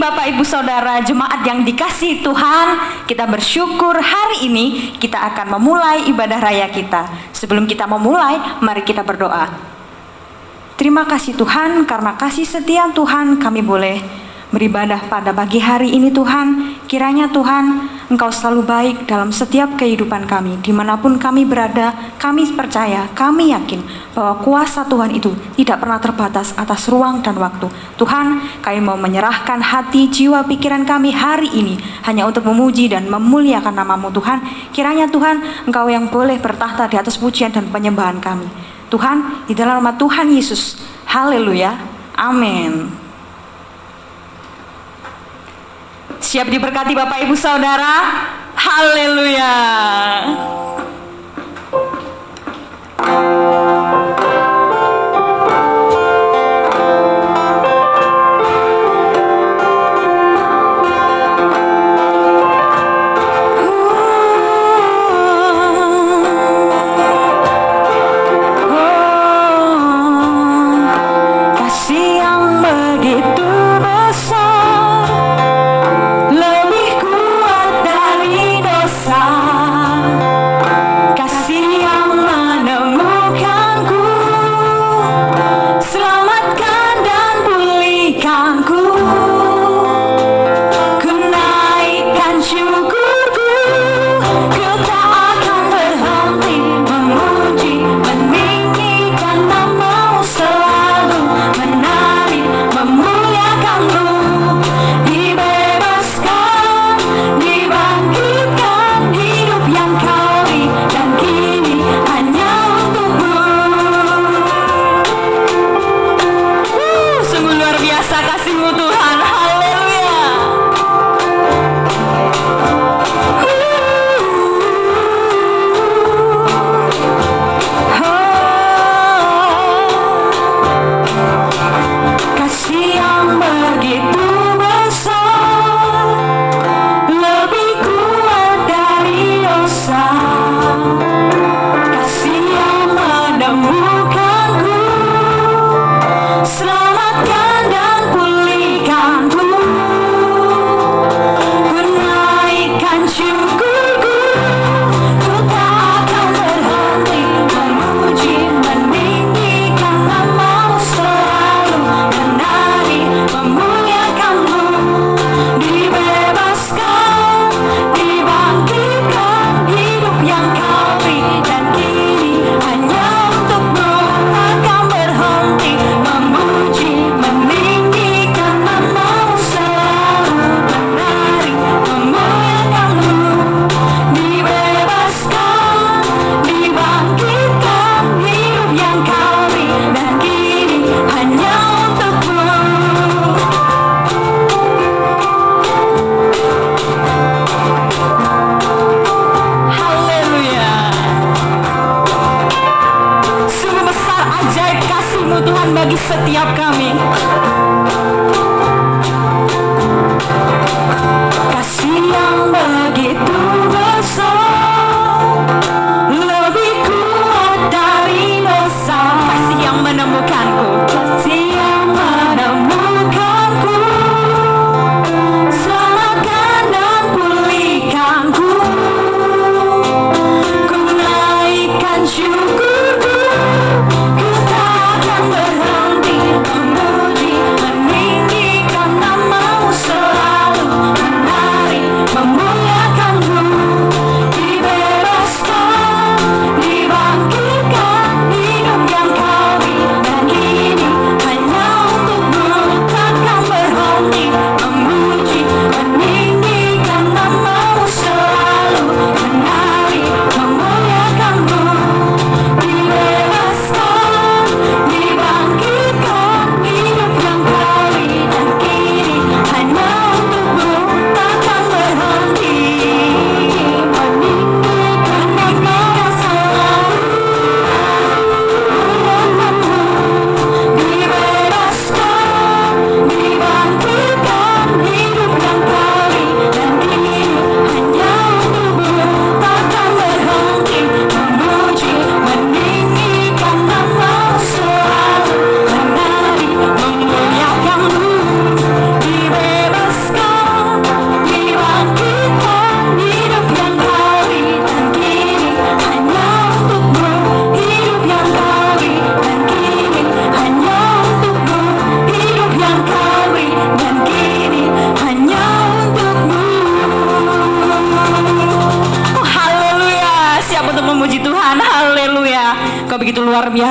Bapak Ibu Saudara jemaat yang dikasihi Tuhan, kita bersyukur hari ini kita akan memulai ibadah raya kita. Sebelum kita memulai, mari kita berdoa. Terima kasih Tuhan, karena kasih setia Tuhan kami boleh beribadah pada pagi hari ini Tuhan. Kiranya Tuhan, Engkau selalu baik dalam setiap kehidupan kami. Dimanapun kami berada, kami percaya, kami yakin bahwa kuasa Tuhan itu tidak pernah terbatas atas ruang dan waktu. Tuhan, kami mau menyerahkan hati, jiwa, pikiran kami hari ini hanya untuk memuji dan memuliakan nama-Mu Tuhan. Kiranya Tuhan, Engkau yang boleh bertahta di atas pujian dan penyembahan kami. Tuhan, di dalam nama Tuhan Yesus. Haleluya. Amin. Siap diberkati Bapak Ibu Saudara? Haleluya.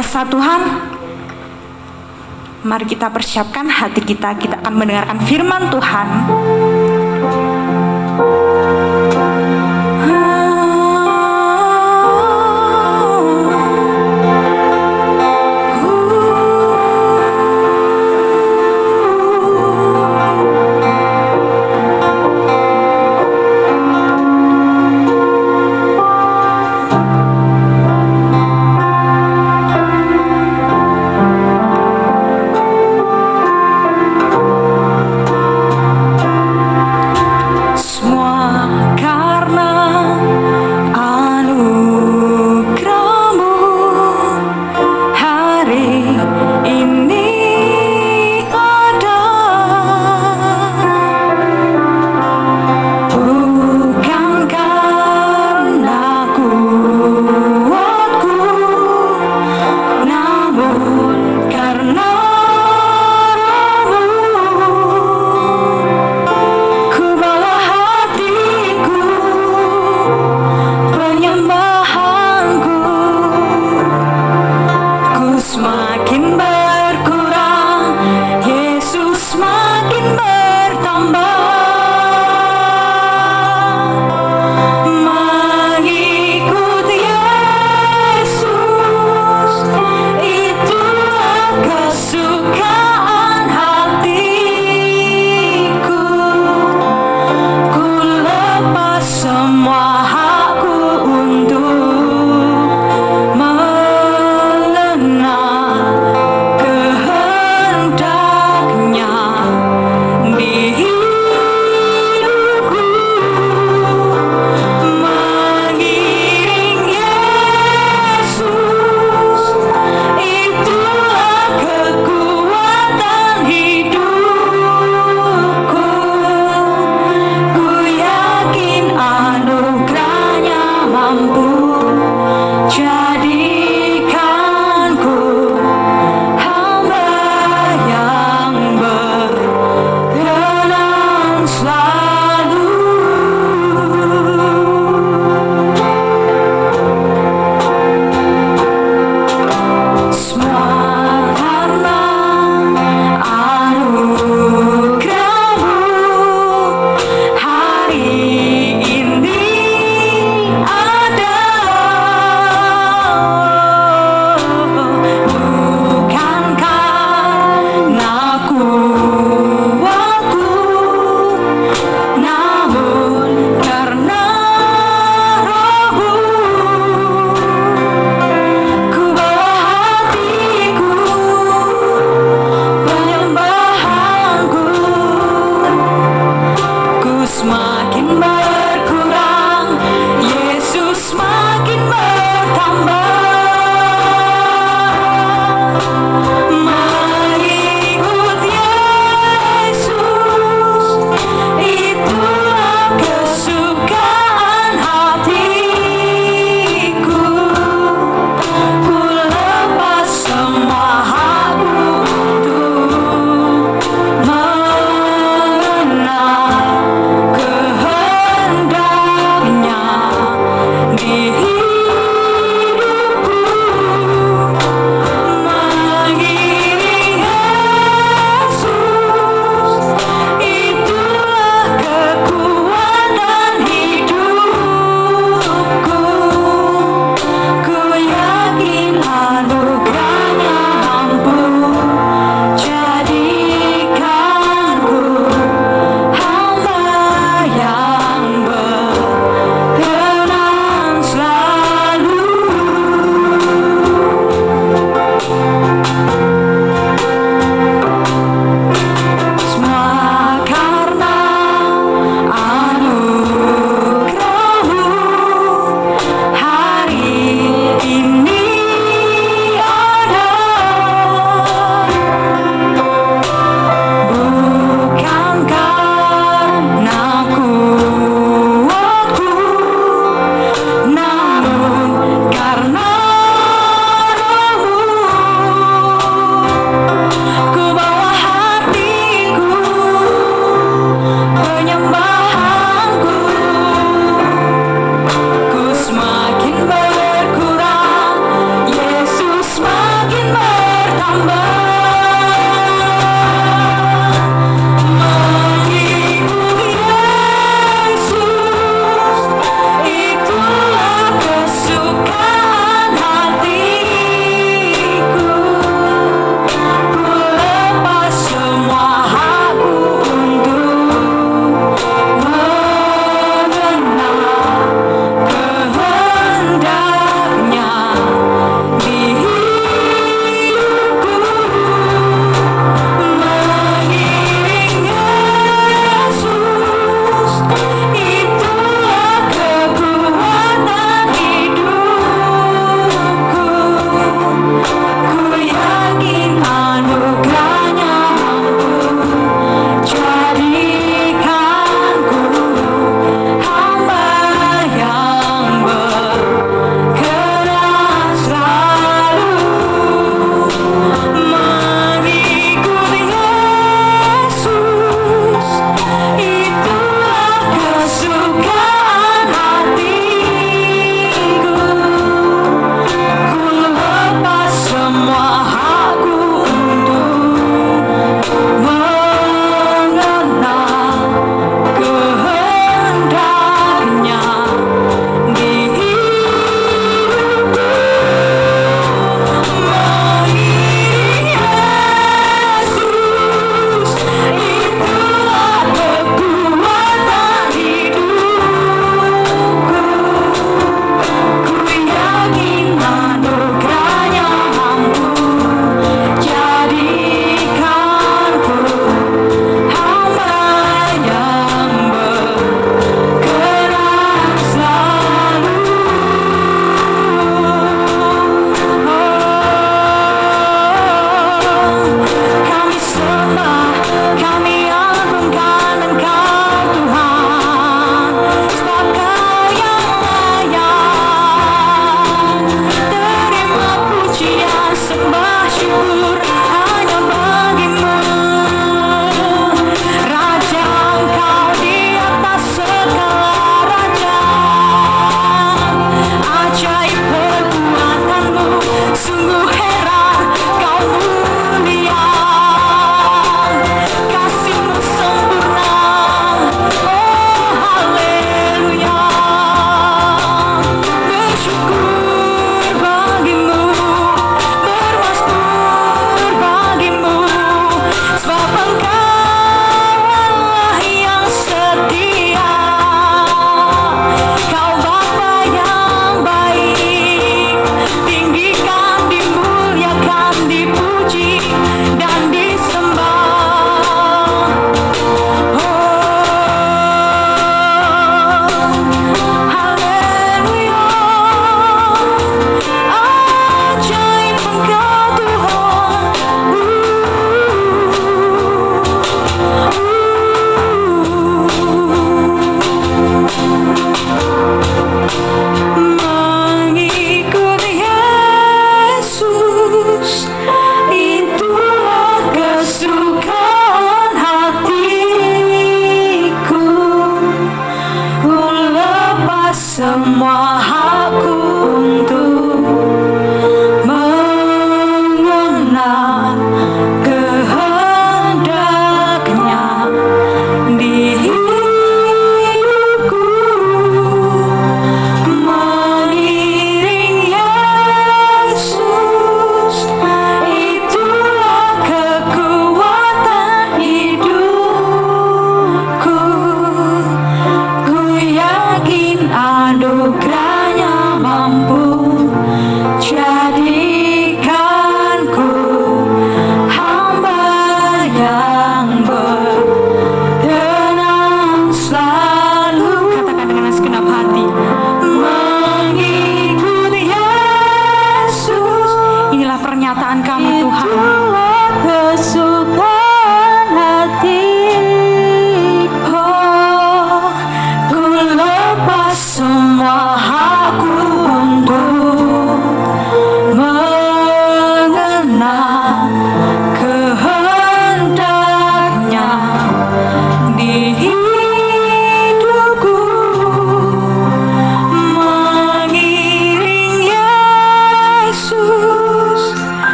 biasa Tuhan. Mari kita persiapkan hati kita, kita akan mendengarkan firman Tuhan.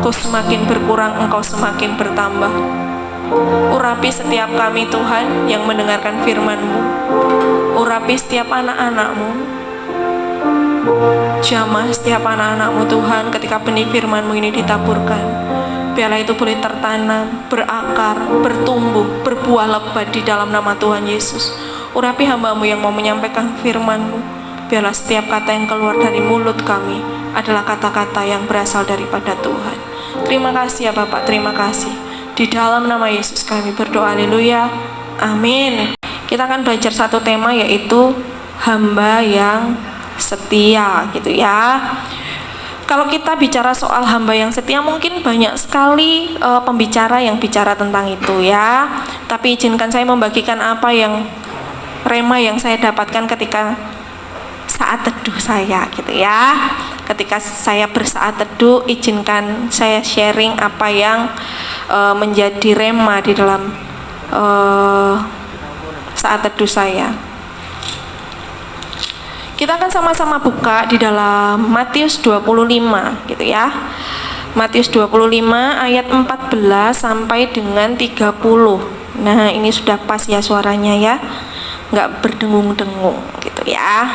Aku semakin berkurang, Engkau semakin bertambah. Urapi setiap kami Tuhan yang mendengarkan firman-Mu. Urapi setiap anak-anak-Mu. Jamah setiap anak-anak-Mu Tuhan ketika benih firman-Mu ini ditaburkan. Biarlah itu boleh tertanam, berakar, bertumbuh, berbuah lebat di dalam nama Tuhan Yesus. Urapi hamba-Mu yang mau menyampaikan firman-Mu. Biarlah setiap kata yang keluar dari mulut kami adalah kata-kata yang berasal daripada Tuhan. Terima kasih ya Bapak, terima kasih. Di dalam nama Yesus kami berdoa, haleluya, amin. Kita akan belajar satu tema, yaitu hamba yang setia, gitu ya. Kalau kita bicara soal hamba yang setia, mungkin banyak sekali pembicara yang bicara tentang itu ya. Tapi izinkan saya membagikan apa yang rema yang saya dapatkan ketika saat teduh saya, gitu ya. Ketika saya bersaat teduh, izinkan saya sharing apa yang menjadi rema di dalam saat teduh saya. Kita akan sama-sama buka di dalam Matius 25, gitu ya. Matius 25 ayat 14 sampai dengan 30. Nah, ini sudah pas ya suaranya ya, nggak berdengung-dengung, gitu ya.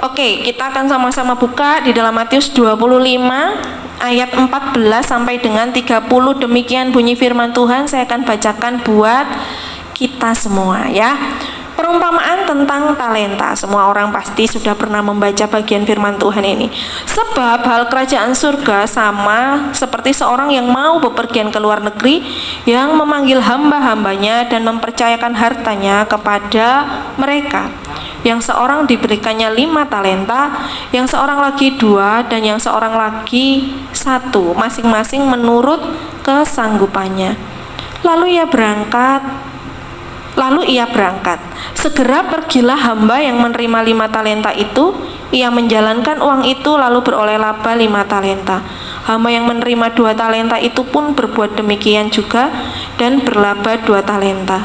Oke, kita akan sama-sama buka di dalam Matius 25 ayat 14 sampai dengan 30. Demikian bunyi firman Tuhan. Saya akan bacakan buat kita semua ya. Perumpamaan tentang talenta. Semua orang pasti sudah pernah membaca bagian firman Tuhan ini. Sebab hal kerajaan surga sama seperti seorang yang mau bepergian ke luar negeri, yang memanggil hamba-hambanya dan mempercayakan hartanya kepada mereka. Yang seorang diberikannya 5 talenta, yang seorang lagi 2, dan yang seorang lagi 1, masing-masing menurut kesanggupannya. Lalu ia berangkat. Segera pergilah hamba yang menerima 5 talenta itu. Ia menjalankan uang itu lalu beroleh laba 5 talenta. Hamba yang menerima 2 talenta itu pun berbuat demikian juga dan berlaba 2 talenta.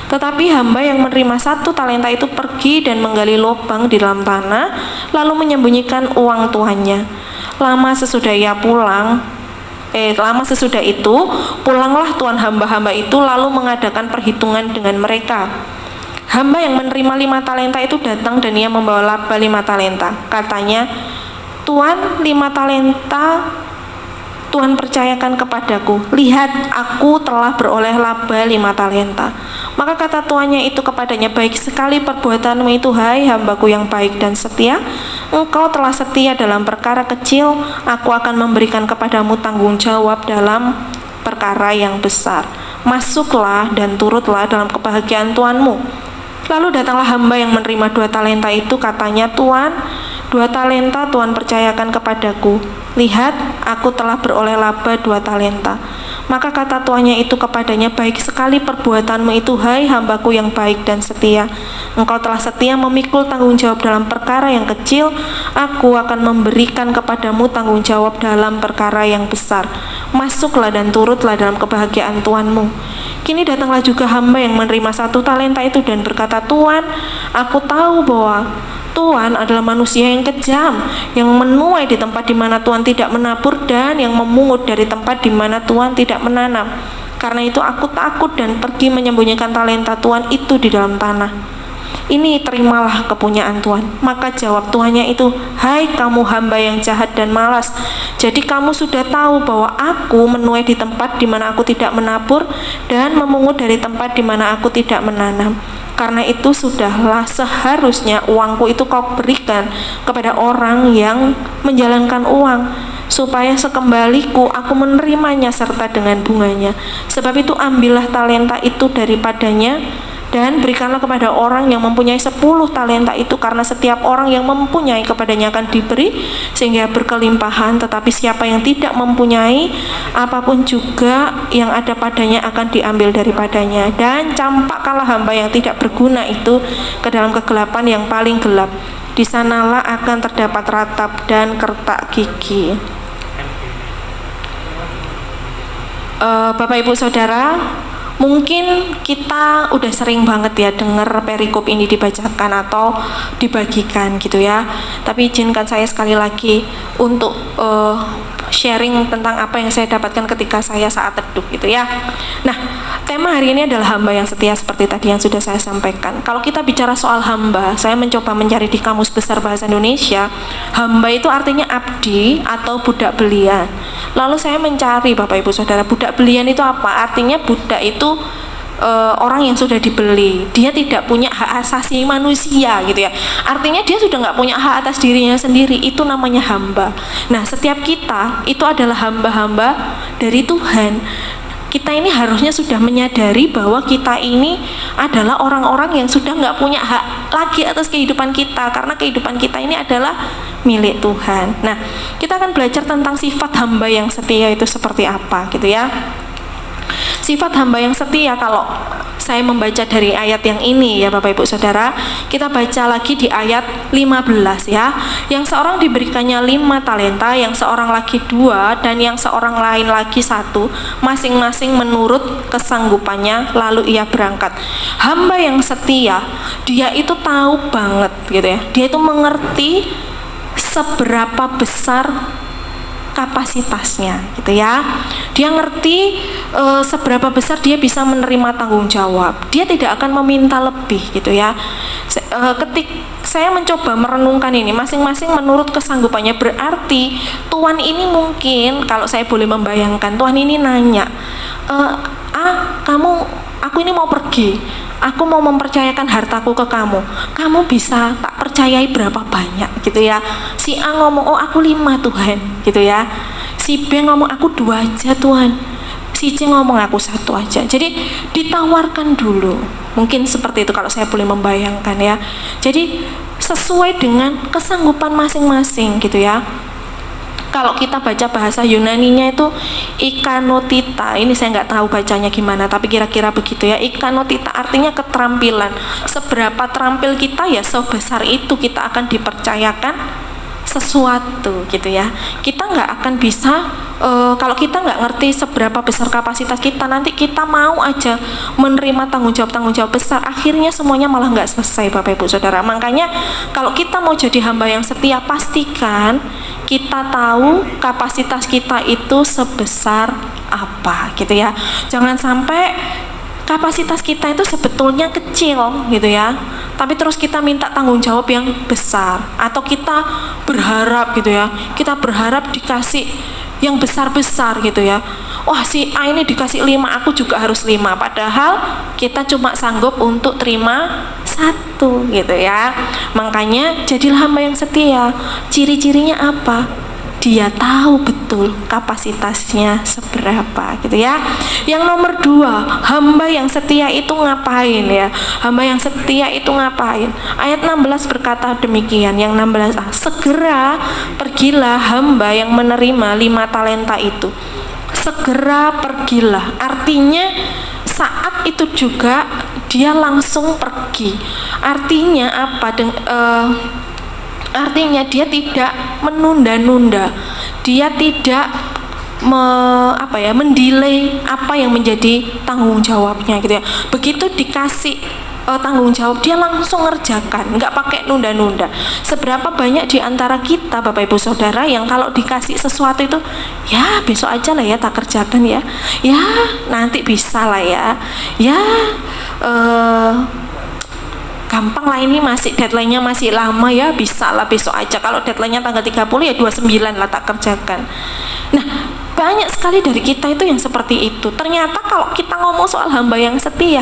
Tetapi hamba yang menerima 1 talenta itu pergi dan menggali lubang di dalam tanah, lalu menyembunyikan uang tuannya. Lama sesudah itu, pulanglah tuan hamba-hamba itu lalu mengadakan perhitungan dengan mereka. Hamba yang menerima 5 talenta itu datang dan ia membawa laba 5 talenta. Katanya, Tuan, 5 talenta Tuhan percayakan kepadaku. Lihat, aku telah beroleh laba 5 talenta. Maka kata tuannya itu kepadanya, baik sekali perbuatanmu itu, hai hambaku yang baik dan setia. Engkau telah setia dalam perkara kecil, aku akan memberikan kepadamu tanggung jawab dalam perkara yang besar. Masuklah dan turutlah dalam kebahagiaan tuanmu. Lalu datanglah hamba yang menerima 2 talenta itu. Katanya, Tuan, 2 talenta Tuhan percayakan kepadaku. Lihat, aku telah beroleh laba 2 talenta. Maka kata tuannya itu kepadanya, baik sekali perbuatanmu itu, hai hambaku yang baik dan setia. Engkau telah setia memikul tanggung jawab dalam perkara yang kecil, aku akan memberikan kepadamu tanggung jawab dalam perkara yang besar. Masuklah dan turutlah dalam kebahagiaan tuanmu. Kini datanglah juga hamba yang menerima 1 talenta itu dan berkata, Tuan, aku tahu bahwa Tuhan adalah manusia yang kejam, yang menuai di tempat di mana Tuhan tidak menabur dan yang memungut dari tempat di mana Tuhan tidak menanam. Karena itu aku takut dan pergi menyembunyikan talenta Tuhan itu di dalam tanah. Ini terimalah kepunyaan Tuhan. Maka jawab tuannya itu, hai kamu hamba yang jahat dan malas. Jadi kamu sudah tahu bahwa aku menuai di tempat di mana aku tidak menabur dan memungut dari tempat di mana aku tidak menanam. Karena itu sudahlah seharusnya uangku itu kau berikan kepada orang yang menjalankan uang, supaya sekembaliku aku menerimanya serta dengan bunganya. Sebab itu ambillah talenta itu daripadanya dan berikanlah kepada orang yang mempunyai 10 talenta itu, karena setiap orang yang mempunyai kepadanya akan diberi sehingga berkelimpahan, tetapi siapa yang tidak mempunyai, apapun juga yang ada padanya akan diambil daripadanya. Dan campakkanlah hamba yang tidak berguna itu ke dalam kegelapan yang paling gelap. Di sanalah akan terdapat ratap dan kertak gigi. Bapak Ibu Saudara, Mungkin kita udah sering banget ya dengar perikop ini dibacakan atau dibagikan gitu ya. Tapi izinkan saya sekali lagi untuk sharing tentang apa yang saya dapatkan ketika saya saat teduh gitu ya. Nah, tema hari ini adalah hamba yang setia seperti tadi yang sudah saya sampaikan. Kalau kita bicara soal hamba, saya mencoba mencari di Kamus Besar Bahasa Indonesia, hamba itu artinya abdi atau budak belian. Lalu saya mencari Bapak Ibu Saudara, budak belian itu apa? Artinya budak itu orang yang sudah dibeli, dia tidak punya hak asasi manusia gitu ya. Artinya dia sudah nggak punya hak atas dirinya sendiri, itu namanya hamba. Nah, setiap kita itu adalah hamba-hamba dari Tuhan. Kita ini harusnya sudah menyadari bahwa kita ini adalah orang-orang yang sudah nggak punya hak lagi atas kehidupan kita, karena kehidupan kita ini adalah milik Tuhan. Nah, kita akan belajar tentang sifat hamba yang setia itu seperti apa gitu ya. Sifat hamba yang setia, kalau saya membaca dari ayat yang ini ya Bapak Ibu Saudara, kita baca lagi di ayat 15 ya. Yang seorang diberikannya 5 talenta, yang seorang lagi 2, dan yang seorang lain lagi 1, masing-masing menurut kesanggupannya, lalu ia berangkat. Hamba yang setia, dia itu tahu banget gitu ya, dia itu mengerti seberapa besar kapasitasnya gitu ya. Dia ngerti seberapa besar dia bisa menerima tanggung jawab. Dia tidak akan meminta lebih gitu ya. Saya mencoba merenungkan ini, masing-masing menurut kesanggupannya. Berarti Tuhan ini mungkin, kalau saya boleh membayangkan, Tuhan ini nanya, aku ini mau pergi, aku mau mempercayakan hartaku ke kamu, kamu bisa tak percayai berapa banyak gitu ya. Si A ngomong, oh aku 5 Tuhan gitu ya. Si B ngomong, aku 2 aja Tuhan. Si C ngomong, aku 1 aja. Jadi ditawarkan dulu, mungkin seperti itu kalau saya boleh membayangkan ya. Jadi sesuai dengan kesanggupan masing-masing gitu ya. Kalau kita baca bahasa Yunaninya itu ikanotita, ini saya nggak tahu bacanya gimana, tapi kira-kira begitu ya. Ikanotita artinya keterampilan. Seberapa terampil kita ya sebesar itu kita akan dipercayakan sesuatu gitu ya. Kita nggak akan bisa kalau kita nggak ngerti seberapa besar kapasitas kita, nanti kita mau aja menerima tanggung jawab besar, akhirnya semuanya malah nggak selesai Bapak Ibu Saudara. Makanya kalau kita mau jadi hamba yang setia, pastikan kita tahu kapasitas kita itu sebesar apa gitu ya. Jangan sampai kapasitas kita itu sebetulnya kecil gitu ya, tapi terus kita minta tanggung jawab yang besar, atau kita berharap gitu ya, kita berharap dikasih yang besar-besar gitu ya. Wah, si A ini dikasih 5, aku juga harus 5, padahal kita cuma sanggup untuk terima 1 gitu ya. Makanya jadilah hamba yang setia. Ciri-cirinya apa? Dia tahu betul kapasitasnya seberapa gitu ya. Yang nomor 2, hamba yang setia itu ngapain ya? Hamba yang setia itu ngapain? Ayat 16 berkata demikian, yang 16a, segera pergilah hamba yang menerima 5 talenta itu. Segera pergilah, artinya saat itu juga dia langsung pergi. Artinya apa? Artinya dia tidak menunda-nunda, dia tidak mendelay apa yang menjadi tanggung jawabnya gitu ya. Begitu dikasih tanggung jawab, dia langsung ngerjakan, nggak pakai nunda-nunda. Seberapa banyak di antara kita Bapak Ibu Saudara yang kalau dikasih sesuatu itu, ya besok aja lah ya tak kerjakan ya, ya nanti bisa lah ya, gampang lah, ini masih deadline-nya masih lama ya, bisa lah besok aja. Kalau deadline-nya tanggal 30 ya 29 lah tak kerjakan. Nah, banyak sekali dari kita itu yang seperti itu. Ternyata kalau kita ngomong soal hamba yang setia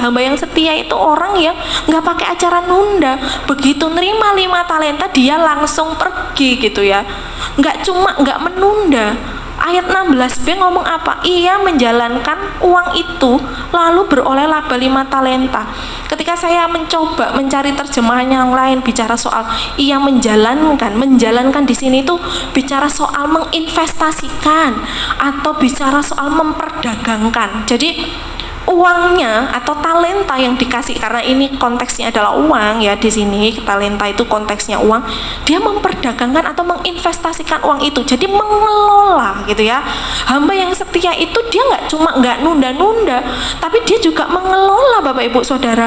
itu orang yang nggak pakai acara nunda. Begitu nerima 5 talenta dia langsung pergi gitu ya. Nggak menunda. Ayat 16b ngomong apa? Ia menjalankan uang itu lalu beroleh laba 5 talenta. Ketika saya mencoba mencari terjemahan yang lain bicara soal ia menjalankan di sini tuh bicara soal menginvestasikan atau bicara soal memperdagangkan. Jadi uangnya atau talenta yang dikasih, karena ini konteksnya adalah uang ya, di sini talenta itu konteksnya uang, dia memperdagangkan atau menginvestasikan uang itu, jadi mengelola gitu ya. Hamba yang setia itu dia nggak nunda-nunda, tapi dia juga mengelola, Bapak Ibu Saudara.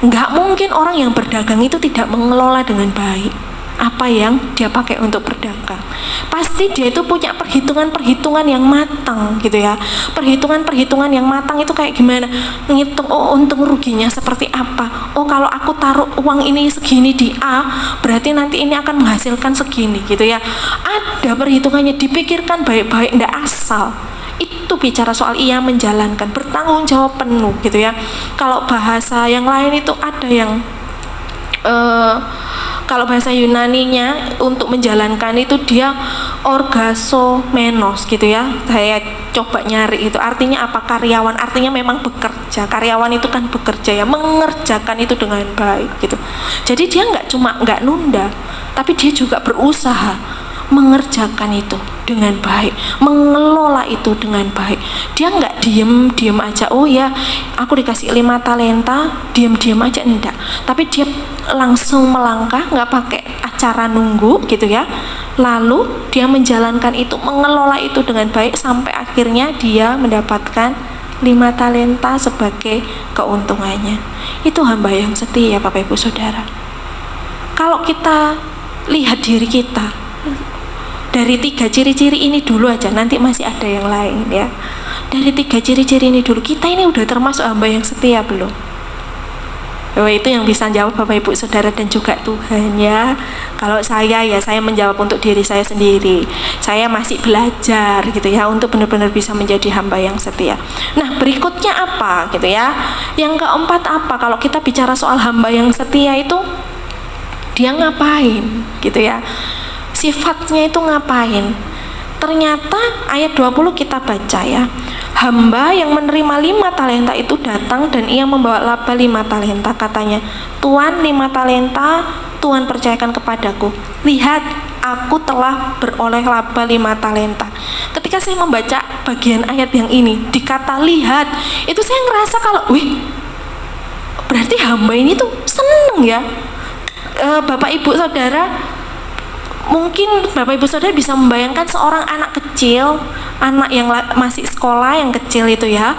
Nggak mungkin orang yang berdagang itu tidak mengelola dengan baik apa yang dia pakai untuk berdagang. Pasti dia itu punya perhitungan-perhitungan yang matang gitu ya. Perhitungan-perhitungan yang matang itu kayak gimana? Ngitung, oh untung ruginya seperti apa. Oh kalau aku taruh uang ini segini di A, berarti nanti ini akan menghasilkan segini gitu ya. Ada perhitungannya, dipikirkan baik-baik, ndak asal. Itu bicara soal ia menjalankan, bertanggung jawab penuh gitu ya. Kalau bahasa yang lain itu ada yang kalau bahasa Yunaninya untuk menjalankan itu dia orgasomenos gitu ya. Saya coba nyari itu artinya apa, karyawan, artinya memang bekerja. Karyawan itu kan bekerja ya, mengerjakan itu dengan baik gitu. Jadi dia nggak nunda, tapi dia juga berusaha mengerjakan itu dengan baik, mengelola itu dengan baik. Dia nggak diem aja, oh ya aku dikasih 5 talenta, diem aja, enggak. Tapi dia langsung melangkah, nggak pakai acara nunggu gitu ya. Lalu dia menjalankan itu, mengelola itu dengan baik sampai akhirnya dia mendapatkan 5 talenta sebagai keuntungannya. Itu hamba yang setia, Bapak Ibu Saudara. Kalau kita lihat diri kita dari 3 ciri-ciri ini dulu aja, nanti masih ada yang lain ya. Dari 3 ciri-ciri ini dulu, kita ini udah termasuk hamba yang setia belum? Oh, itu yang bisa jawab Bapak Ibu Saudara dan juga Tuhan ya. Kalau saya menjawab untuk diri saya sendiri. Saya masih belajar gitu ya untuk benar-benar bisa menjadi hamba yang setia. Nah, berikutnya apa gitu ya? Yang keempat apa? Kalau kita bicara soal hamba yang setia itu dia ngapain gitu ya? Sifatnya itu ngapain? Ternyata ayat 20 kita baca ya. Hamba yang menerima 5 talenta itu datang dan ia membawa laba 5 talenta. Katanya, Tuan 5 talenta Tuhan percayakan kepadaku. Lihat, aku telah beroleh laba 5 talenta. Ketika saya membaca bagian ayat yang ini, dikata lihat, itu saya ngerasa kalau, berarti hamba ini tuh seneng ya. Bapak Ibu Saudara, mungkin Bapak Ibu Saudara bisa membayangkan seorang anak kecil, anak yang masih sekolah yang kecil itu ya,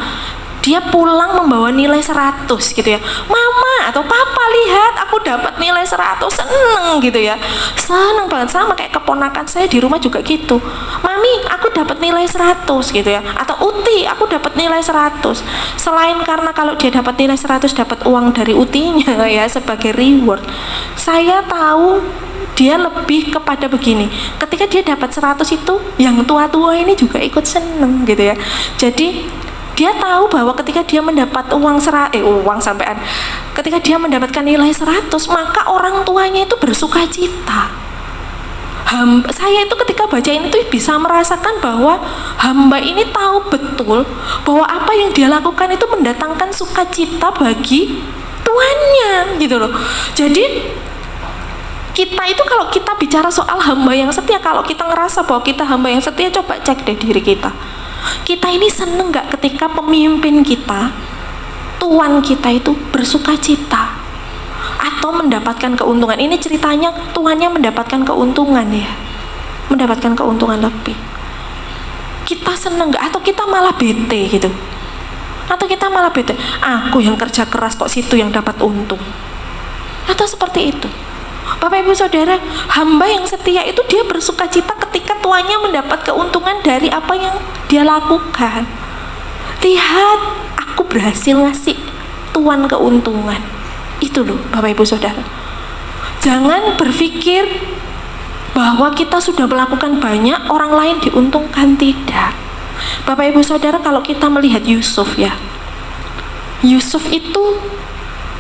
dia pulang membawa nilai 100 gitu ya. Mama atau papa lihat aku dapat nilai 100, seneng gitu ya. Seneng banget, sama kayak keponakan saya di rumah juga gitu. Mami, aku dapat nilai 100 gitu ya. Atau Uti, aku dapat nilai 100. Selain karena kalau dia dapat nilai 100 dapat uang dari Utinya ya sebagai reward. Saya tahu dia lebih kepada begini, ketika dia dapat 100 itu yang tua-tua ini juga ikut seneng gitu ya. Jadi dia tahu bahwa ketika dia mendapat ketika dia mendapatkan nilai 100, maka orang tuanya itu bersuka cita. Saya itu ketika baca ini tuh bisa merasakan bahwa hamba ini tahu betul bahwa apa yang dia lakukan itu mendatangkan sukacita bagi tuannya gitu loh. Jadi kita itu kalau kita bicara soal hamba yang setia, kalau kita ngerasa bahwa kita hamba yang setia, coba cek deh diri kita. Kita ini seneng gak ketika pemimpin kita, tuan kita itu bersuka cita atau mendapatkan keuntungan? Ini ceritanya tuannya mendapatkan keuntungan ya, mendapatkan keuntungan lebih. Kita seneng gak? Atau kita malah bete gitu? Atau kita malah bete, aku yang kerja keras kok situ yang dapat untung? Atau seperti itu? Bapak Ibu Saudara, hamba yang setia itu dia bersuka cita ketika tuannya mendapat keuntungan dari apa yang dia lakukan. Lihat, aku berhasil ngasih tuan keuntungan. Itu loh Bapak Ibu Saudara. Jangan berpikir bahwa kita sudah melakukan banyak, orang lain diuntungkan. Tidak. Bapak Ibu Saudara, kalau kita melihat Yusuf ya, Yusuf itu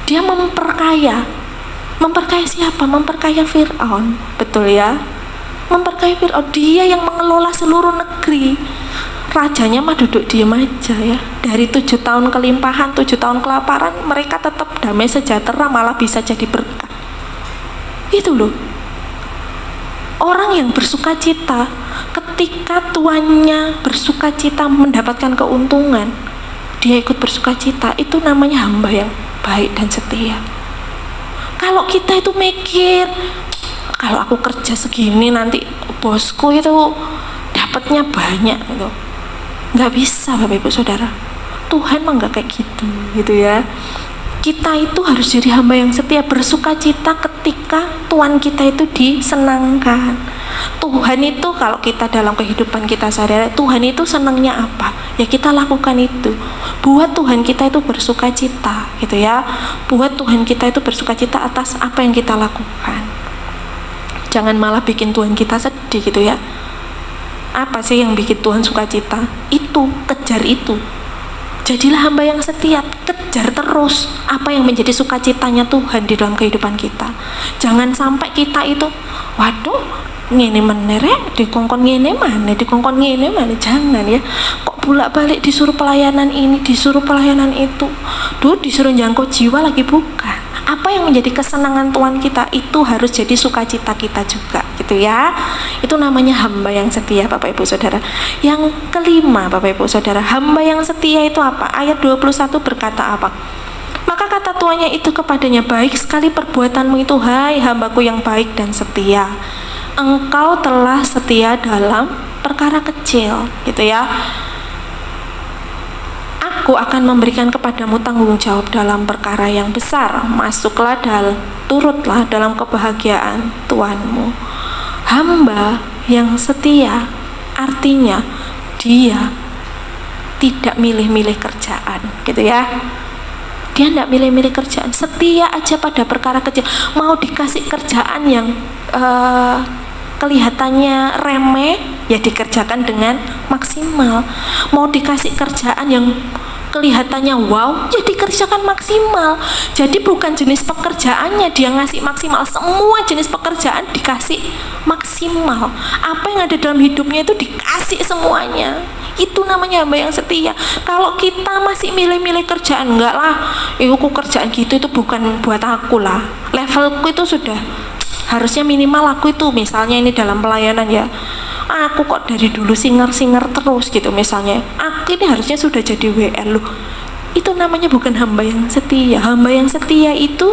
dia memperkaya siapa? Memperkaya Fir'aun, betul ya? Memperkaya Fir'aun, dia yang mengelola seluruh negeri. Rajanya mah duduk diam aja ya. Dari 7 tahun kelimpahan, 7 tahun kelaparan, mereka tetap damai sejahtera, malah bisa jadi berkah. Itu loh. Orang yang bersuka cita ketika tuannya bersuka cita mendapatkan keuntungan, dia ikut bersuka cita, itu namanya hamba yang baik dan setia. Kalau kita itu mikir, kalau aku kerja segini nanti bosku itu dapatnya banyak gitu, nggak bisa Bapak Ibu Saudara. Tuhan mah nggak kayak gitu ya. Kita itu harus jadi hamba yang setia, bersuka cita ketika Tuhan kita itu disenangkan. Tuhan itu kalau kita dalam kehidupan kita sehari-hari, Tuhan itu senangnya apa? Ya kita lakukan itu. Buat Tuhan kita itu bersuka cita gitu ya. Buat Tuhan kita itu bersuka cita atas apa yang kita lakukan. Jangan malah bikin Tuhan kita sedih gitu ya. Apa sih yang bikin Tuhan suka cita? Itu, kejar itu. Jadilah hamba yang setia, kejar terus apa yang menjadi sukacitanya Tuhan di dalam kehidupan kita. Jangan sampai kita itu, waduh, ngene menerek, dikongkon ngene mana, dikongkon ngene mana. Jangan ya, kok bolak-balik disuruh pelayanan ini, disuruh pelayanan itu, disuruh jangkau jiwa lagi, bukan. Apa yang menjadi kesenangan Tuhan kita itu harus jadi sukacita kita juga gitu ya. Itu namanya hamba yang setia Bapak Ibu Saudara. Yang kelima Bapak Ibu Saudara, hamba yang setia itu apa? Ayat 21 berkata apa? Maka kata tuannya itu kepadanya, baik sekali perbuatanmu itu, hai hambaku yang baik dan setia. Engkau telah setia dalam perkara kecil gitu ya. Aku akan memberikan kepadamu tanggung jawab dalam perkara yang besar. Masuklah dan turutlah dalam kebahagiaan Tuhanmu. Hamba yang setia artinya dia tidak milih-milih kerjaan gitu ya. Dia tidak milih-milih kerjaan, setia aja pada perkara kecil. Mau dikasih kerjaan yang kelihatannya remeh, ya dikerjakan dengan maksimal. Mau dikasih kerjaan yang kelihatannya wow, ya dikerjakan maksimal. Jadi bukan jenis pekerjaannya dia ngasih maksimal, semua jenis pekerjaan dikasih maksimal. Apa yang ada dalam hidupnya itu dikasih semuanya. Itu namanya hamba yang setia. Kalau kita masih milih-milih kerjaan, enggak lah, aku kerjaan gitu itu bukan buat aku lah. Levelku itu sudah harusnya minimal aku itu, misalnya ini dalam pelayanan ya, aku kok dari dulu singer terus gitu misalnya, aku ini harusnya sudah jadi WL loh. Itu namanya bukan hamba yang setia. Hamba yang setia itu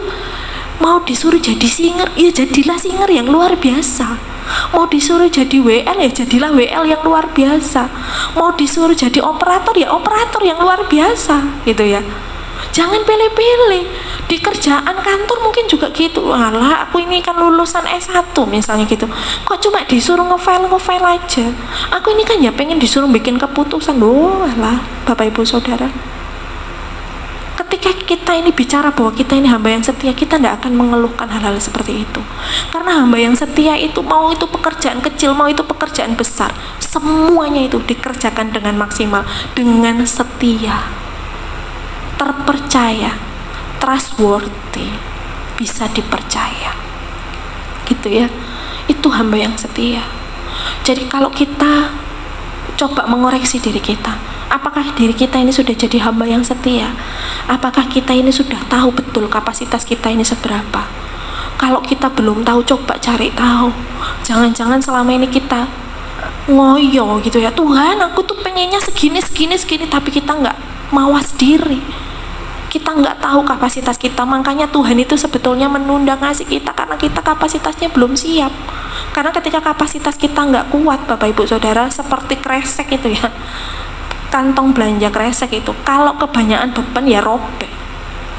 mau disuruh jadi singer, ya jadilah singer yang luar biasa. Mau disuruh jadi WL, ya jadilah WL yang luar biasa. Mau disuruh jadi operator, ya operator yang luar biasa gitu ya. Jangan pilih-pilih. Di kerjaan kantor mungkin juga gitu. Alah, aku ini kan lulusan S1 misalnya gitu. Kok cuma disuruh ngefile aja. Aku ini kan ya pengen disuruh bikin keputusan. Loh, alah, Bapak Ibu Saudara. Ketika kita ini bicara bahwa kita ini hamba yang setia, kita tidak akan mengeluhkan hal-hal seperti itu. Karena hamba yang setia itu, mau itu pekerjaan kecil, mau itu pekerjaan besar, semuanya itu dikerjakan dengan maksimal, dengan setia, terpercaya, trustworthy, bisa dipercaya gitu ya. Itu hamba yang setia. Jadi kalau kita coba mengoreksi diri kita, apakah diri kita ini sudah jadi hamba yang setia? Apakah kita ini sudah tahu betul kapasitas kita ini seberapa? Kalau kita belum tahu, coba cari tahu. Jangan-jangan selama ini kita ngoyo gitu ya, Tuhan aku tuh pengennya segini, tapi kita nggak mawas diri. Kita nggak tahu kapasitas kita, makanya Tuhan itu sebetulnya menunda ngasih kita karena kita kapasitasnya belum siap. Karena ketika kapasitas kita nggak kuat Bapak Ibu Saudara, seperti kresek itu ya, kantong belanja kresek itu, kalau kebanyakan beban ya robek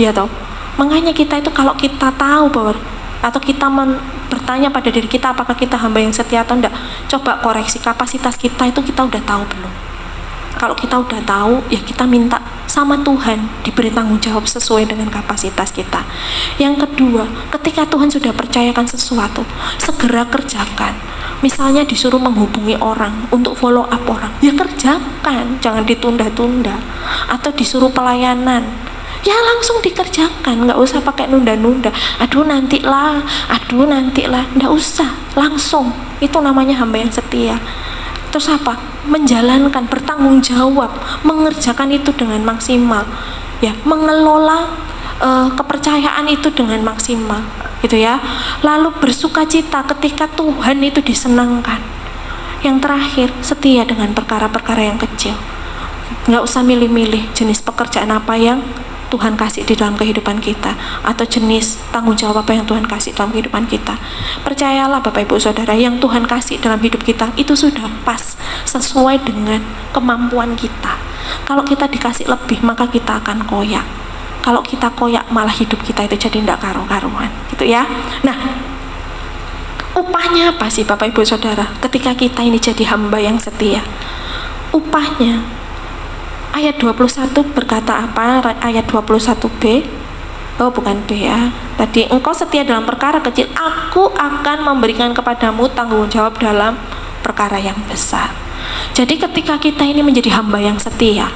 ya toh. Makanya kita itu kalau kita tahu bahwa, atau kita bertanya pada diri kita apakah kita hamba yang setia atau enggak, coba koreksi kapasitas kita itu, kita udah tahu belum? Kalau kita udah tahu, ya kita minta sama Tuhan diberi tanggung jawab sesuai dengan kapasitas kita. Yang kedua, ketika Tuhan sudah percayakan sesuatu, segera kerjakan. Misalnya disuruh menghubungi orang untuk follow up orang, ya kerjakan, jangan ditunda-tunda. Atau disuruh pelayanan, ya langsung dikerjakan, nggak usah pakai nunda-nunda. Aduh nantilah, nggak usah, langsung. Itu namanya hamba yang setia. Terus apa? Menjalankan, bertanggung jawab, mengerjakan itu dengan maksimal, ya, mengelola kepercayaan itu dengan maksimal, gitu ya. Lalu bersukacita ketika Tuhan itu disenangkan. Yang terakhir, setia dengan perkara-perkara yang kecil. Nggak usah milih-milih jenis pekerjaan apa yang Tuhan kasih di dalam kehidupan kita, atau jenis tanggung jawab apa yang Tuhan kasih dalam kehidupan kita. Percayalah Bapak Ibu Saudara, yang Tuhan kasih dalam hidup kita itu sudah pas, sesuai dengan kemampuan kita. Kalau kita dikasih lebih, maka kita akan koyak. Kalau kita koyak, malah hidup kita itu jadi tidak karu-karuan, gitu ya. Nah, upahnya apa sih Bapak Ibu Saudara ketika kita ini jadi hamba yang setia? Upahnya, ayat 21 berkata apa? Ayat 21b, oh bukan B ya, tadi, engkau setia dalam perkara kecil, aku akan memberikan kepadamu tanggung jawab dalam perkara yang besar. Jadi ketika kita ini menjadi hamba yang setia,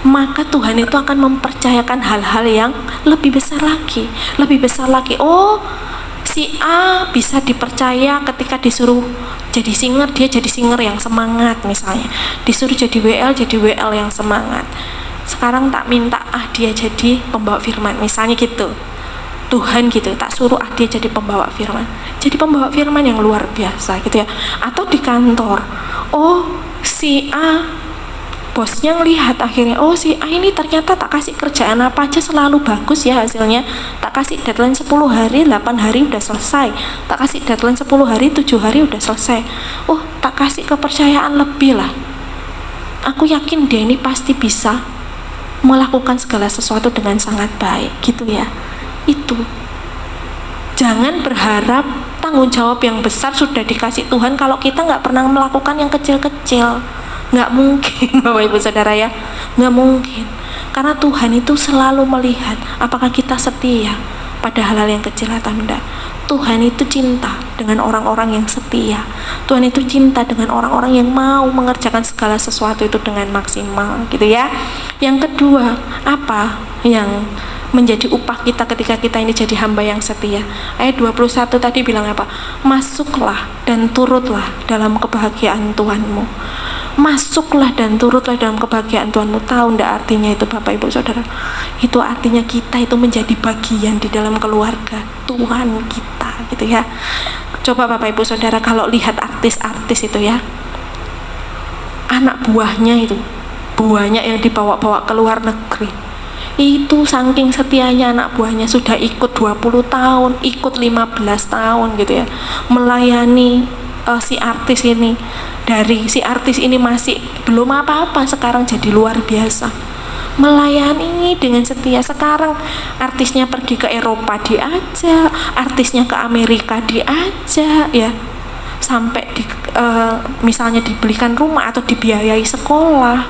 maka Tuhan itu akan mempercayakan hal-hal yang lebih besar lagi, lebih besar lagi. Oh, si A bisa dipercaya ketika disuruh jadi singer, dia jadi singer yang semangat misalnya. Disuruh jadi WL yang semangat. Sekarang tak minta dia jadi pembawa firman, misalnya gitu. Tuhan gitu, tak suruh dia jadi pembawa firman. Jadi pembawa firman yang luar biasa gitu ya. Atau di kantor, oh si A, bosnya ngelihat akhirnya, oh si A ini ternyata tak kasih kerjaan apa aja selalu bagus ya hasilnya. Tak kasih deadline 10 hari, 8 hari udah selesai. Tak kasih deadline 10 hari, 7 hari udah selesai. Oh, tak kasih kepercayaan lebih lah. Aku yakin dia ini pasti bisa melakukan segala sesuatu dengan sangat baik gitu ya. Itu. Jangan berharap tanggung jawab yang besar sudah dikasih Tuhan kalau kita nggak pernah melakukan yang kecil-kecil. Nggak mungkin Bapak Ibu Saudara ya, nggak mungkin. Karena Tuhan itu selalu melihat apakah kita setia pada hal-hal yang kecil atau enggak. Tuhan itu cinta dengan orang-orang yang setia. Tuhan itu cinta dengan orang-orang yang mau mengerjakan segala sesuatu itu dengan maksimal gitu ya. Yang kedua, apa yang menjadi upah kita ketika kita ini jadi hamba yang setia? Ayat 21 tadi bilang apa? Masuklah dan turutlah dalam kebahagiaan Tuhanmu. Masuklah dan turutlah dalam kebahagiaan Tuhanmu. Tahu ndak artinya itu Bapak Ibu Saudara? Itu artinya kita itu menjadi bagian di dalam keluarga Tuhan kita gitu ya. Coba Bapak Ibu Saudara kalau lihat artis-artis itu ya, anak buahnya itu banyak yang dibawa-bawa ke luar negeri. Itu saking setianya anak buahnya, sudah ikut 20 tahun, ikut 15 tahun gitu ya, melayani si artis ini. Dari si artis ini masih belum apa-apa, sekarang jadi luar biasa, melayani dengan setia. Sekarang artisnya pergi ke Eropa diajak, artisnya ke Amerika diajak ya, sampai misalnya dibelikan rumah atau dibiayai sekolah.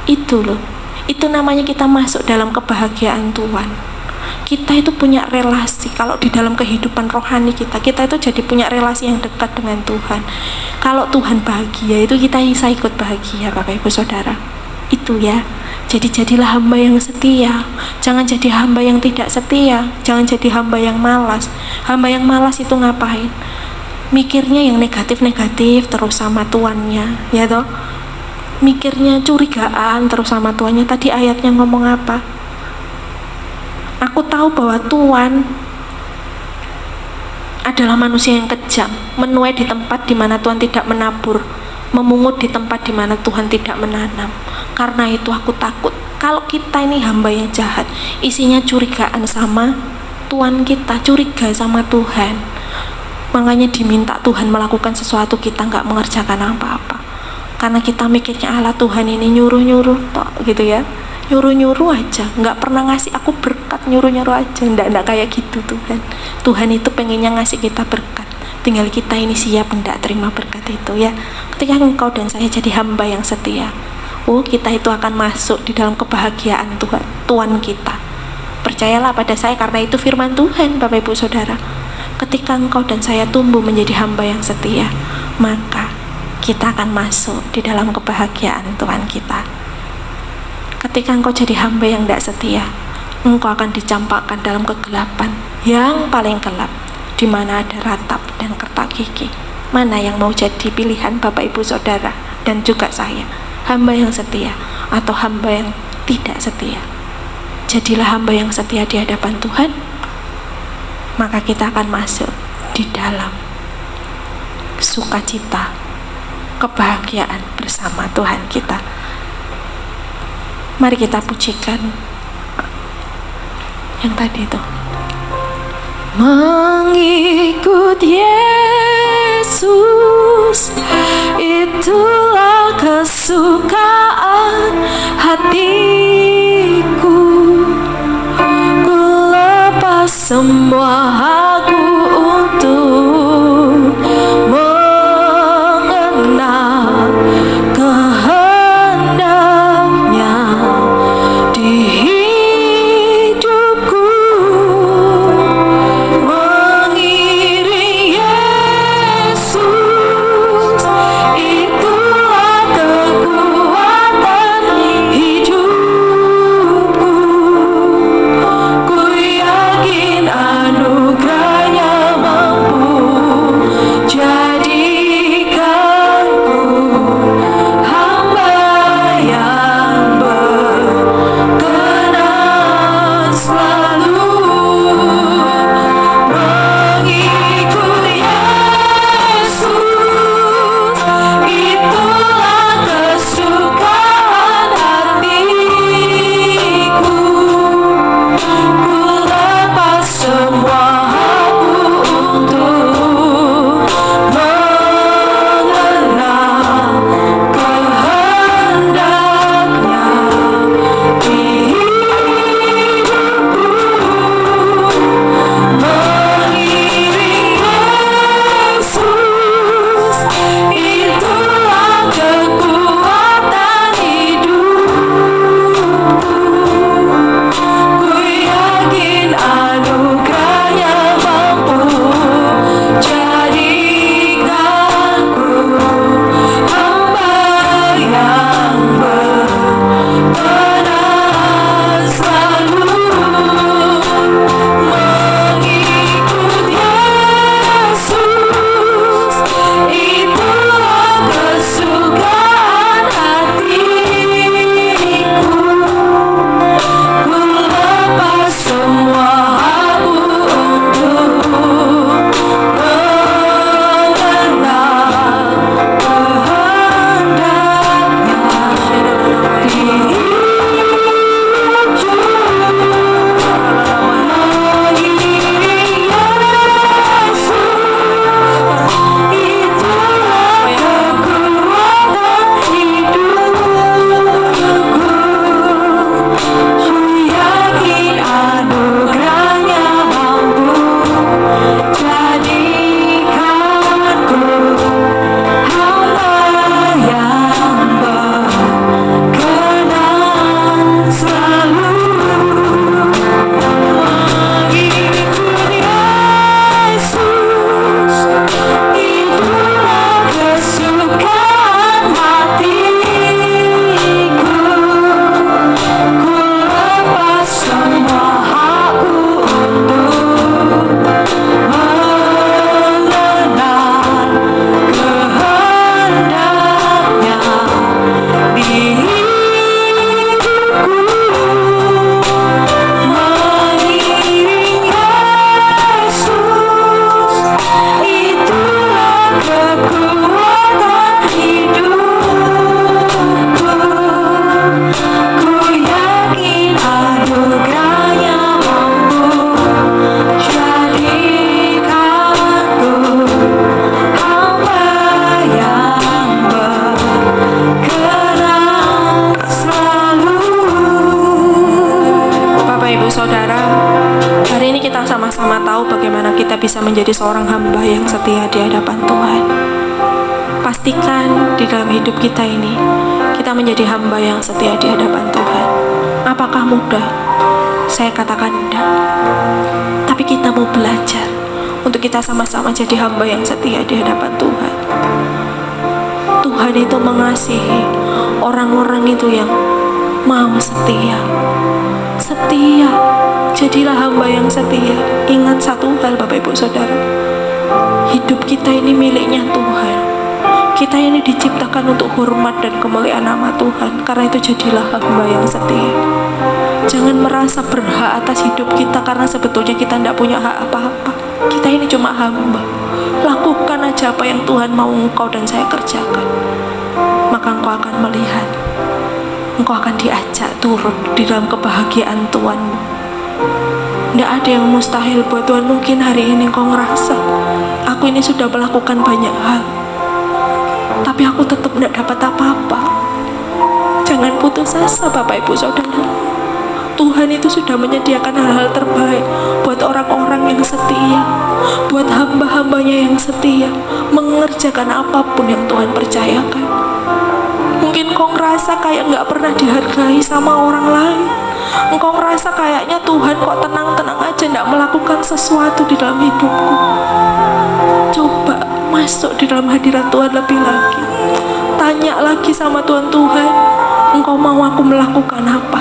Itu loh, itu namanya kita masuk dalam kebahagiaan Tuhan. Kita itu punya relasi, kalau di dalam kehidupan rohani kita itu jadi punya relasi yang dekat dengan Tuhan. Kalau Tuhan bahagia, itu kita bisa ikut bahagia Bapak Ibu Saudara. Itu ya. Jadi jadilah hamba yang setia. Jangan jadi hamba yang tidak setia. Jangan jadi hamba yang malas. Hamba yang malas itu ngapain? Mikirnya yang negatif-negatif terus sama tuannya, ya toh? Mikirnya curigaan terus sama tuannya. Tadi ayatnya ngomong apa? Aku tahu bahwa Tuhan adalah manusia yang kejam, menuai di tempat di mana Tuhan tidak menabur, memungut di tempat di mana Tuhan tidak menanam. Karena itu aku takut kalau kita ini hamba yang jahat, isinya curigaan sama Tuhan kita, curiga sama Tuhan. Makanya diminta Tuhan melakukan sesuatu, kita nggak mengerjakan apa-apa. Karena kita mikirnya Allah, Tuhan ini nyuruh-nyuruh tok gitu ya, nyuruh-nyuruh aja, nggak pernah ngasih aku berkat, nyuruh-nyuruh aja. Nggak kayak gitu Tuhan. Tuhan itu pengennya ngasih kita berkat, tinggal kita ini siap nggak terima berkat itu ya. Ketika engkau dan saya jadi hamba yang setia, oh kita itu akan masuk di dalam kebahagiaan Tuhan kita. Percayalah pada saya, karena itu firman Tuhan Bapak Ibu Saudara. Ketika engkau dan saya tumbuh menjadi hamba yang setia, maka kita akan masuk di dalam kebahagiaan Tuhan kita. Ketika engkau jadi hamba yang tidak setia, engkau akan dicampakkan dalam kegelapan yang paling gelap, di mana ada ratap dan kertak gigi. Mana yang mau jadi pilihan Bapak Ibu Saudara dan juga saya? Hamba yang setia atau hamba yang tidak setia? Jadilah hamba yang setia di hadapan Tuhan, maka kita akan masuk di dalam sukacita, kebahagiaan bersama Tuhan kita. Mari kita pujikan yang tadi itu. Mengikut Yesus, itulah kesukaan hatiku. Ku lepas semua aku untuk mengenal kehendaknya di hidupku. Mengiring Yesus, itulah kekuatan hidupku. Ku yakin anugerahnya mampu jadikanku hamba yang berkenan selalu. Mengikut Yesus, itulah kesukaan hatiku. Ku lepas semua aku untuk mengenal kehendaknya di hidupku. Mengiring Yesus, itulah kekuatan hidupku. Ku yakin anugerahnya mampu jadikanku hamba yang berkenan selalu. Mengikut Yesus, itulah kesukaan hatiku. Ku lepas semua aku untuk mengenal kehendaknya di hidupku. Mengiring Yesus, itulah kekuatan hidupku. Ku yakin anugerahnya mampu jadikanku hamba yang berkenan selalu. Mengikut Yesus, itulah kesukaan hatiku. Ku lepas semua aku untuk mengenal kehendaknya di hidupku. Mengiring Yesus, itulah kekuatan hidupku. Ku yakin anugerahnya mampu jadikanku hamba yang berkenan selalu. Bapak Ibu Saudara, hari ini kita sama-sama tahu bagaimana kita bisa menjadi seorang hamba yang setia di hadapan Tuhan. Pastikan di dalam hidup kita ini, kita menjadi hamba yang setia di hadapan Tuhan. Apakah mudah? Saya katakan tidak. Tapi kita mau belajar untuk kita sama-sama jadi hamba yang setia di hadapan Tuhan. Tuhan itu mengasihi orang-orang itu yang mau setia. Setia, jadilah hamba yang setia. Ingat satu hal Bapak Ibu Saudara, hidup kita ini miliknya Tuhan. Kita ini diciptakan untuk hormat dan kemuliaan nama Tuhan. Karena itu jadilah hamba yang setia. Jangan merasa berhak atas hidup kita, karena sebetulnya kita tidak punya hak apa-apa. Kita ini cuma hamba. Lakukan aja apa yang Tuhan mau engkau dan saya kerjakan. Maka engkau akan melihat engkau akan diajak turut di dalam kebahagiaan Tuhanmu. Tidak ada yang mustahil buat Tuhan. Mungkin hari ini engkau ngerasa, aku ini sudah melakukan banyak hal, tapi aku tetap tidak dapat apa-apa. Jangan putus asa Bapak Ibu Saudara. Tuhan itu sudah menyediakan hal-hal terbaik buat orang-orang yang setia, buat hamba-hambanya yang setia, mengerjakan apapun yang Tuhan percayakan. Mungkin kau ngerasa kayak gak pernah dihargai sama orang lain. Engkau ngerasa kayaknya Tuhan kok tenang-tenang aja gak melakukan sesuatu di dalam hidupku. Coba masuk di dalam hadirat Tuhan lebih lagi. Tanya lagi sama Tuhan, Tuhan, Engkau mau aku melakukan apa?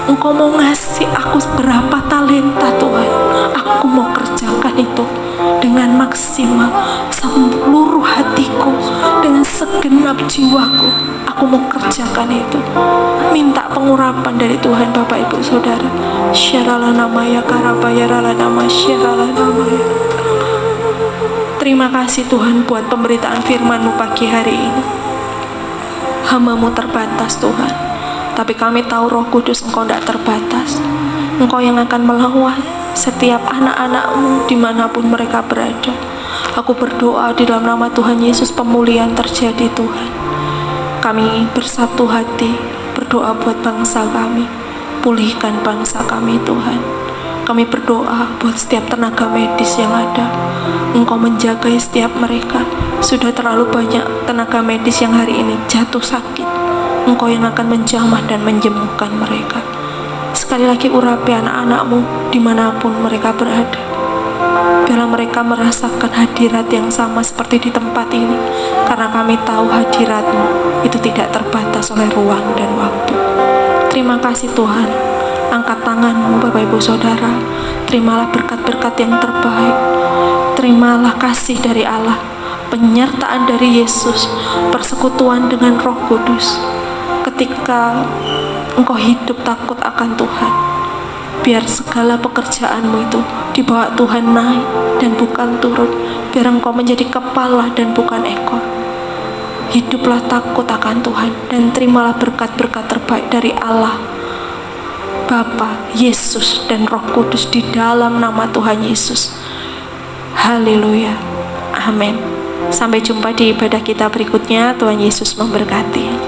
Engkau mau ngasih aku berapa talenta Tuhan? Aku mau kerjakan itu dengan maksimal, seluruh hatiku, dengan segenap jiwaku. Aku mau kerjakan itu. Minta pengurapan dari Tuhan Bapak Ibu Saudara. Syaralanamaya karabayaralanama syaralanamaya. Terima kasih Tuhan buat pemberitaan firman-Mu pagi hari ini. Hamba-Mu terbatas Tuhan, tapi kami tahu Roh Kudus Engkau tidak terbatas. Engkau yang akan melawan setiap anak-anak-Mu dimanapun mereka berada. Aku berdoa di dalam nama Tuhan Yesus, pemulihan terjadi Tuhan. Kami bersatu hati berdoa buat bangsa kami. Pulihkan bangsa kami Tuhan. Kami berdoa buat setiap tenaga medis yang ada. Engkau menjaga setiap mereka. Sudah terlalu banyak tenaga medis yang hari ini jatuh sakit. Engkau yang akan menjamah dan menjemukkan mereka. Sekali lagi urapi anak-anak-Mu dimanapun mereka berada. Biarlah mereka merasakan hadirat yang sama seperti di tempat ini. Karena kami tahu hadirat-Mu itu tidak terbatas oleh ruang dan waktu. Terima kasih Tuhan. Angkat tangan-Mu Bapak Ibu Saudara. Terimalah berkat-berkat yang terbaik. Terimalah kasih dari Allah, penyertaan dari Yesus, persekutuan dengan Roh Kudus. Ketika engkau hidup takut akan Tuhan, biar segala pekerjaan-Mu itu dibawa Tuhan naik dan bukan turun. Biar engkau menjadi kepala dan bukan ekor. Hiduplah takut akan Tuhan dan terimalah berkat-berkat terbaik dari Allah Bapa, Yesus, dan Roh Kudus di dalam nama Tuhan Yesus. Haleluya. Amin. Sampai jumpa di ibadah kita berikutnya. Tuhan Yesus memberkati.